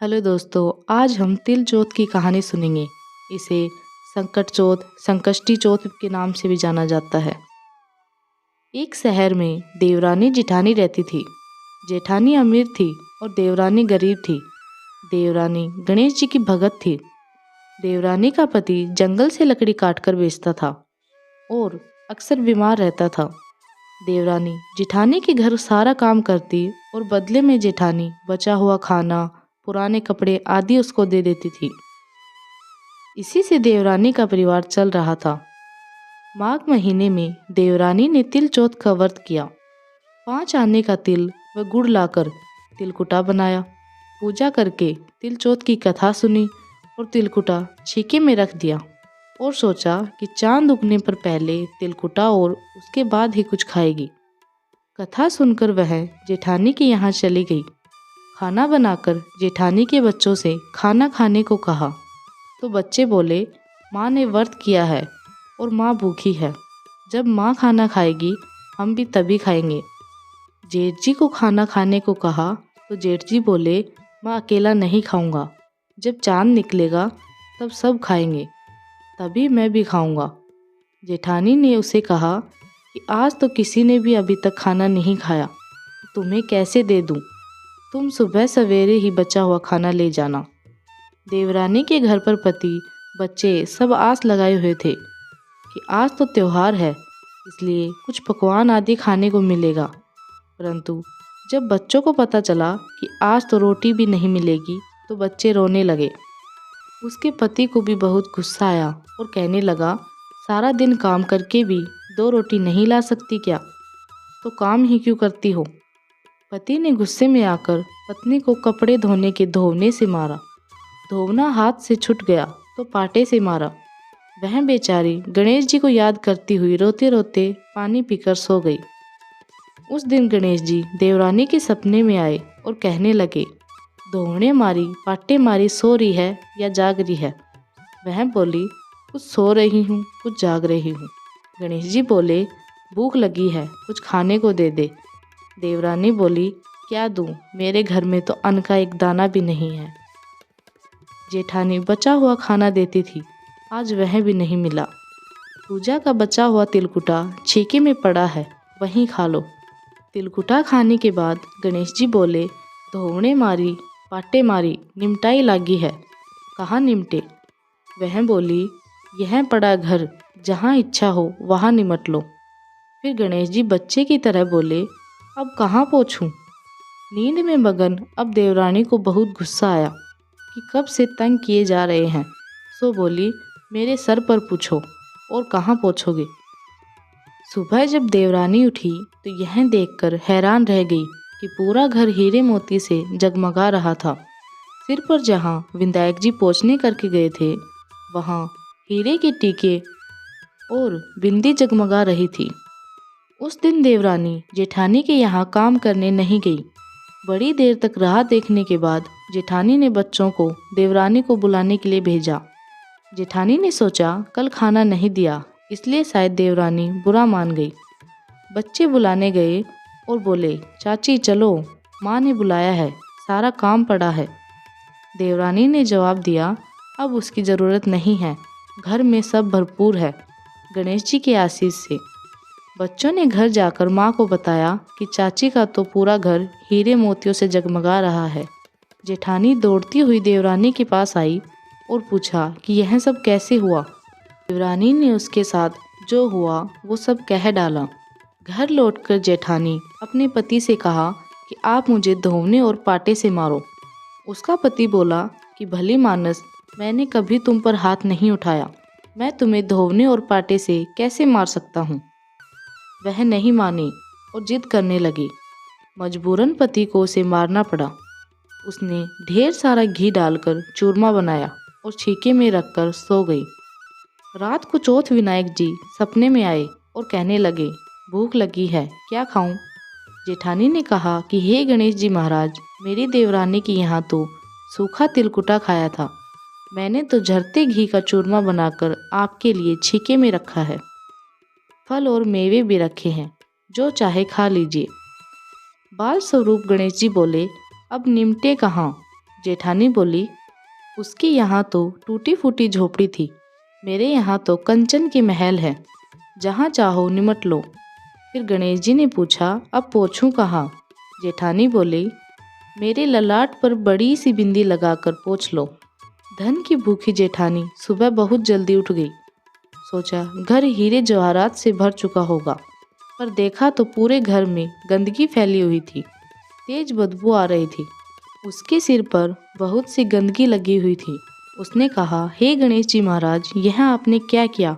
Hello दोस्तों, आज हम तिल चौथ की कहानी सुनेंगे। इसे संकट चौथ, संकष्टी चौथ के नाम से भी जाना जाता है। एक शहर में देवरानी जिठानी रहती थी। जेठानी अमीर थी और देवरानी गरीब थी। देवरानी गणेश जी की भगत थी। देवरानी का पति जंगल से लकड़ी काटकर बेचता था और अक्सर बीमार रहता था। देवरानी जिठानी के घर सारा काम करती और बदले में जेठानी बचा हुआ खाना, पुराने कपड़े आदि उसको दे देती थी। इसी से देवरानी का परिवार चल रहा था। माघ महीने में देवरानी ने तिल चौथ का व्रत किया। 5 आने का तिल व गुड़ लाकर तिलकुटा बनाया। पूजा करके तिल चौथ की कथा सुनी और तिलकुटा छीके में रख दिया और सोचा कि चांद उगने पर पहले तिलकुटा और उसके बाद ही कुछ खाएगी। कथा सुनकर वह जेठानी के यहाँ चली गई। खाना बनाकर जेठानी के बच्चों से खाना खाने को कहा तो बच्चे बोले, माँ ने व्रत किया है और माँ भूखी है। जब माँ खाना खाएगी हम भी तभी खाएंगे। जेठ जी को खाना खाने को कहा तो जेठ जी बोले, मैं अकेला नहीं खाऊंगा। जब चांद निकलेगा तब सब खाएंगे, तभी मैं भी खाऊंगा। जेठानी ने उसे कहा कि आज तो किसी ने भी अभी तक खाना नहीं खाया, तुम्हें कैसे दे दूं? तुम सुबह सवेरे ही बचा हुआ खाना ले जाना। देवरानी के घर पर पति, बच्चे सब आस लगाए हुए थे कि आज तो त्योहार है, इसलिए कुछ पकवान आदि खाने को मिलेगा। परंतु जब बच्चों को पता चला कि आज तो रोटी भी नहीं मिलेगी तो बच्चे रोने लगे। उसके पति को भी बहुत गुस्सा आया और कहने लगा, सारा दिन काम करके भी 2 रोटी नहीं ला सकती क्या? तो काम ही क्यों करती हो? पति ने गुस्से में आकर पत्नी को कपड़े धोने के धोवने से मारा। धोवना हाथ से छूट गया तो पाटे से मारा। वह बेचारी गणेश जी को याद करती हुई रोते रोते पानी पीकर सो गई। उस दिन गणेश जी देवरानी के सपने में आए और कहने लगे, धोवने मारी पाटे मारी सो रही है या जाग रही है? वह बोली, कुछ सो रही हूँ, कुछ जाग रही हूँ। गणेश जी बोले, भूख लगी है, कुछ खाने को दे दे। देवरानी बोली, क्या दूँ, मेरे घर में तो अन्न का एक दाना भी नहीं है। जेठानी बचा हुआ खाना देती थी, आज वह भी नहीं मिला। पूजा का बचा हुआ तिलकुटा छीके में पड़ा है, वहीं खा लो। तिलकुटा खाने के बाद गणेश जी बोले, धोवने मारी पाटे मारी निमटाई लागी है, कहाँ निमटे? वह बोली, यह पड़ा घर, जहाँ इच्छा हो वहाँ निमट लो। फिर गणेश जी बच्चे की तरह बोले, अब कहाँ पोंछूं? नींद में मगन अब देवरानी को बहुत गुस्सा आया कि कब से तंग किए जा रहे हैं। सो बोली, मेरे सर पर पूछो और कहाँ पोंछोगे? सुबह जब देवरानी उठी तो यह देखकर हैरान रह गई कि पूरा घर हीरे मोती से जगमगा रहा था। सिर पर जहाँ विनायक जी पोंछने करके गए थे, वहाँ हीरे के टीके और बिंदी जगमगा रही थी। उस दिन देवरानी जेठानी के यहाँ काम करने नहीं गई। बड़ी देर तक राह देखने के बाद जेठानी ने बच्चों को देवरानी को बुलाने के लिए भेजा। जेठानी ने सोचा कल खाना नहीं दिया, इसलिए शायद देवरानी बुरा मान गई। बच्चे बुलाने गए और बोले, चाची चलो, माँ ने बुलाया है, सारा काम पड़ा है। देवरानी ने जवाब दिया, अब उसकी ज़रूरत नहीं है, घर में सब भरपूर है, गणेश जी के आशीष से। बच्चों ने घर जाकर माँ को बताया कि चाची का तो पूरा घर हीरे मोतियों से जगमगा रहा है। जेठानी दौड़ती हुई देवरानी के पास आई और पूछा कि यह सब कैसे हुआ। देवरानी ने उसके साथ जो हुआ वो सब कह डाला। घर लौटकर जेठानी अपने पति से कहा कि आप मुझे धोवने और पाटे से मारो। उसका पति बोला कि भली मानस, मैंने कभी तुम पर हाथ नहीं उठाया, मैं तुम्हें धोवने और पाटे से कैसे मार सकता हूँ? वह नहीं मानी और जिद करने लगी। मजबूरन पति को उसे मारना पड़ा। उसने ढेर सारा घी डालकर चूरमा बनाया और छीके में रखकर सो गई। रात को चौथ विनायक जी सपने में आए और कहने लगे, भूख लगी है, क्या खाऊं? जेठानी ने कहा कि हे गणेश जी महाराज, मेरी देवरानी के यहाँ तो सूखा तिलकुटा खाया था, मैंने तो झरते घी का चूरमा बनाकर आपके लिए छीके में रखा है। फल और मेवे भी रखे हैं, जो चाहे खा लीजिए। बाल स्वरूप गणेश जी बोले, अब निमटे कहाँ? जेठानी बोली, उसके यहाँ तो टूटी फूटी झोपड़ी थी, मेरे यहाँ तो कंचन की महल है, जहाँ चाहो निमट लो। फिर गणेश जी ने पूछा, अब पोंछूं कहाँ? जेठानी बोली, मेरे ललाट पर बड़ी सी बिंदी लगाकर पोंछ लो। धन की भूखी जेठानी सुबह बहुत जल्दी उठ गई। सोचा घर हीरे जवाहरात से भर चुका होगा, पर देखा तो पूरे घर में गंदगी फैली हुई थी। तेज बदबू आ रही थी। उसके सिर पर बहुत सी गंदगी लगी हुई थी। उसने कहा, हे गणेश जी महाराज, यह आपने क्या किया?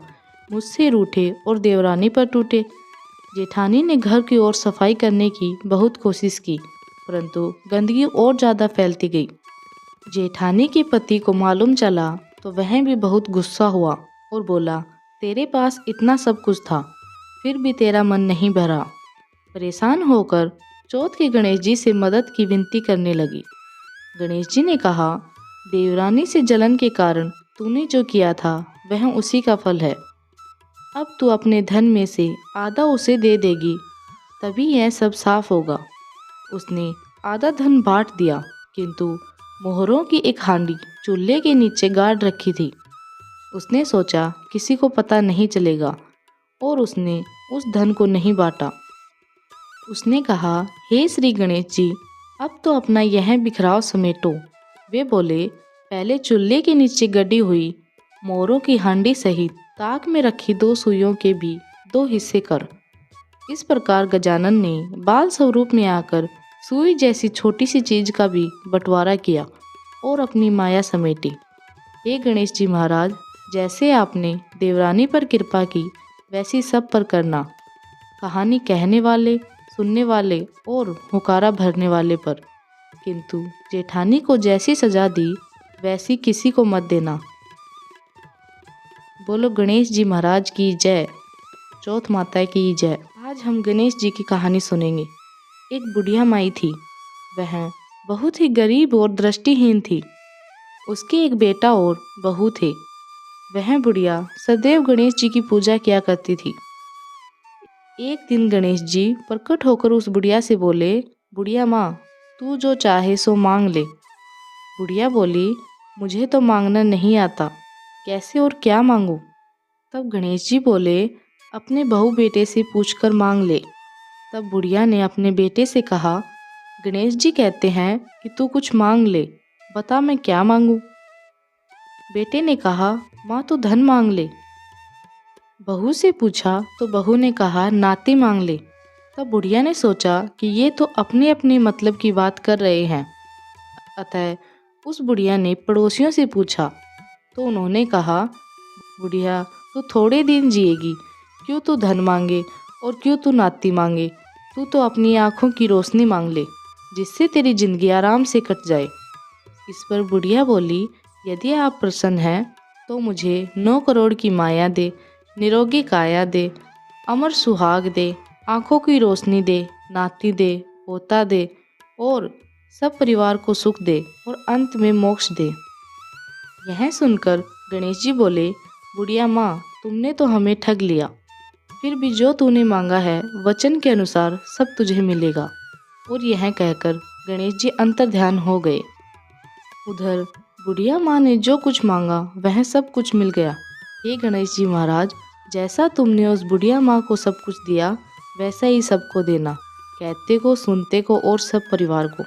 मुझसे रूठे और देवरानी पर टूटे। जेठानी ने घर की ओर सफाई करने की बहुत कोशिश की, परंतु गंदगी और ज़्यादा फैलती गई। जेठानी के पति को मालूम चला तो वह भी बहुत गुस्सा हुआ और बोला, तेरे पास इतना सब कुछ था, फिर भी तेरा मन नहीं भरा। परेशान होकर चौथ के गणेश जी से मदद की विनती करने लगी। गणेश जी ने कहा, देवरानी से जलन के कारण तूने जो किया था वह उसी का फल है। अब तू अपने धन में से आधा उसे दे देगी, तभी यह सब साफ होगा। उसने आधा धन बांट दिया, किंतु मोहरों की एक हांडी चूल्हे के नीचे गाड़ रखी थी। उसने सोचा किसी को पता नहीं चलेगा, और उसने उस धन को नहीं बांटा। उसने कहा, हे श्री गणेश जी, अब तो अपना यह बिखराव समेटो। वे बोले, पहले चूल्हे के नीचे गड़ी हुई मोहरों की हांडी सहित ताक में रखी 2 सुइयों के भी 2 हिस्से कर। इस प्रकार गजानन ने बाल स्वरूप में आकर सुई जैसी छोटी सी चीज का भी बंटवारा किया और अपनी माया समेटी। हे गणेश जी महाराज, जैसे आपने देवरानी पर कृपा की, वैसी सब पर करना। कहानी कहने वाले, सुनने वाले और हुकारा भरने वाले पर, किंतु जेठानी को जैसी सजा दी वैसी किसी को मत देना। बोलो गणेश जी महाराज की जय, चौथ माता की जय। आज हम गणेश जी की कहानी सुनेंगे। एक बुढ़िया माई थी। वह बहुत ही गरीब और दृष्टिहीन थी। उसके एक बेटा और बहू थे। वह बुढ़िया सदैव गणेश जी की पूजा किया करती थी। एक दिन गणेश जी प्रकट होकर उस बुढ़िया से बोले, बुढ़िया माँ, तू जो चाहे सो मांग ले। बुढ़िया बोली, मुझे तो मांगना नहीं आता, कैसे और क्या मांगूं? तब गणेश जी बोले, अपने बहू बेटे से पूछकर मांग ले। तब बुढ़िया ने अपने बेटे से कहा, गणेश जी कहते हैं कि तू कुछ मांग ले, बता मैं क्या मांगूं? बेटे ने कहा, माँ तो धन मांग ले। बहू से पूछा तो बहू ने कहा, नाती मांग ले। तब बुढ़िया ने सोचा कि ये तो अपने अपने मतलब की बात कर रहे हैं। अतः उस बुढ़िया ने पड़ोसियों से पूछा तो उन्होंने कहा, बुढ़िया तू थोड़े दिन जिएगी, क्यों तू धन मांगे और क्यों तू नाती मांगे? तू तो अपनी आँखों की रोशनी मांग ले, जिससे तेरी जिंदगी आराम से कट जाए। इस पर बुढ़िया बोली, यदि आप प्रसन्न हैं तो मुझे 9 करोड़ की माया दे, निरोगी काया दे, अमर सुहाग दे, आँखों की रोशनी दे, नाती दे, पोता दे और सब परिवार को सुख दे और अंत में मोक्ष दे। यह सुनकर गणेश जी बोले, बुढ़िया माँ, तुमने तो हमें ठग लिया। फिर भी जो तूने मांगा है वचन के अनुसार सब तुझे मिलेगा। और यह कहकर गणेश जी अंतर्ध्यान हो गए। उधर बुढ़िया माँ ने जो कुछ मांगा वह सब कुछ मिल गया। हे गणेश जी महाराज, जैसा तुमने उस बुढ़िया माँ को सब कुछ दिया, वैसा ही सबको देना, कहते को, सुनते को और सब परिवार को।